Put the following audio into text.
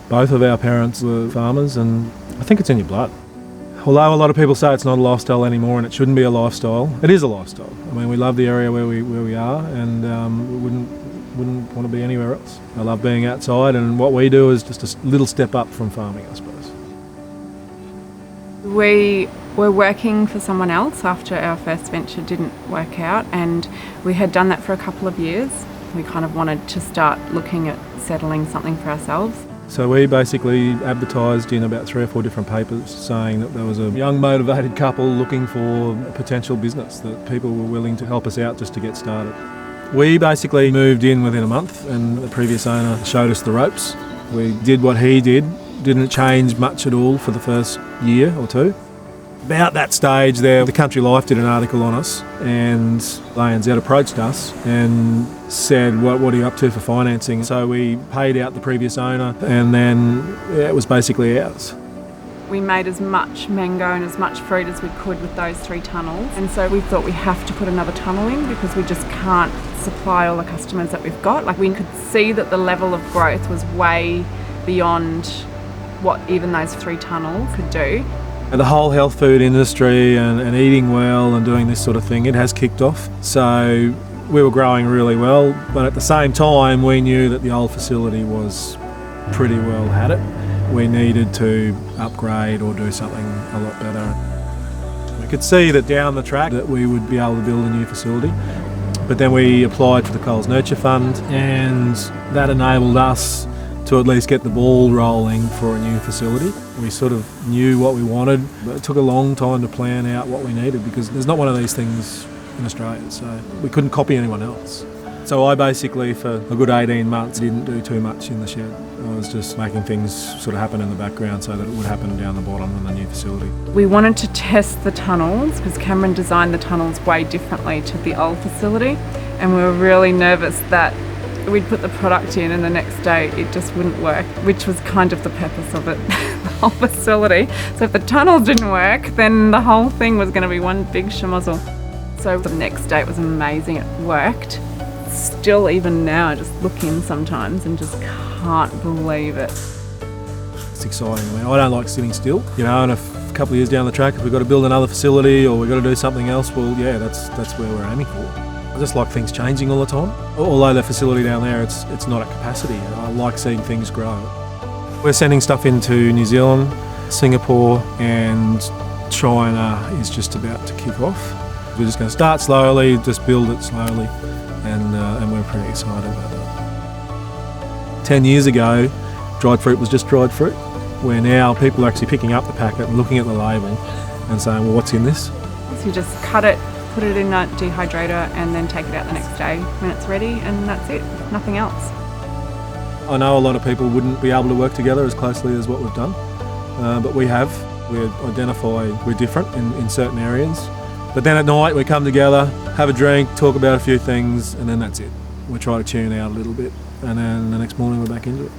Both of our parents were farmers, and I think it's in your blood. Although a lot of people say it's not a lifestyle anymore and it shouldn't be a lifestyle, it is a lifestyle. I mean, we love the area where we are, and we wouldn't want to be anywhere else. I love being outside, and what we do is just a little step up from farming, I suppose. We were working for someone else after our first venture didn't work out, and we had done that for a couple of years. We kind of wanted to start looking at settling something for ourselves. So we basically advertised in about 3 or 4 different papers saying that there was a young motivated couple looking for a potential business, that people were willing to help us out just to get started. We basically moved in within a month, and the previous owner showed us the ropes. We did what he did, didn't change much at all for the first year or two. About that stage there, the Country Life did an article on us, and ANZ approached us and said, what are you up to for financing? So we paid out the previous owner, and then it was basically ours. We made as much mango and as much fruit as we could with those 3 tunnels, and so we thought we have to put another tunnel in because we just can't supply all the customers that we've got. Like, we could see that the level of growth was way beyond what even those 3 tunnels could do. The whole health food industry and eating well and doing this sort of thing, it has kicked off. So we were growing really well, but at the same time we knew that the old facility was pretty well had it. We needed to upgrade or do something a lot better. We could see that down the track that we would be able to build a new facility, but then we applied for the Coles Nurture Fund, and that enabled us to at least get the ball rolling for a new facility. We sort of knew what we wanted, but it took a long time to plan out what we needed because there's not one of these things in Australia, so we couldn't copy anyone else. So I basically, for a good 18 months, didn't do too much in the shed. I was just making things sort of happen in the background so that it would happen down the bottom in the new facility. We wanted to test the tunnels because Cameron designed the tunnels way differently to the old facility, and we were really nervous that we'd put the product in and the next day it just wouldn't work, which was kind of the purpose of it, the whole facility. So if the tunnels didn't work, then the whole thing was going to be one big schmozzle. So the next day it was amazing, it worked. Still, even now, I just look in sometimes and just can't believe it. It's exciting. I mean, I don't like sitting still, and a couple of years down the track, if we've got to build another facility or we've got to do something else, well, yeah, that's where we're aiming for. I just like things changing all the time. Although the facility down there, it's not at capacity. I like seeing things grow. We're sending stuff into New Zealand, Singapore, and China is just about to kick off. We're just going to start slowly, just build it slowly, and we're pretty excited about that. 10 years ago, dried fruit was just dried fruit, where now people are actually picking up the packet and looking at the label and saying, well, what's in this? So you just cut it, put it in a dehydrator, and then take it out the next day when it's ready, and that's it, nothing else. I know a lot of people wouldn't be able to work together as closely as what we've done, but we have. We identify we're different in certain areas. But then at night we come together, have a drink, talk about a few things, and then that's it. We try to tune out a little bit, and then the next morning we're back into it.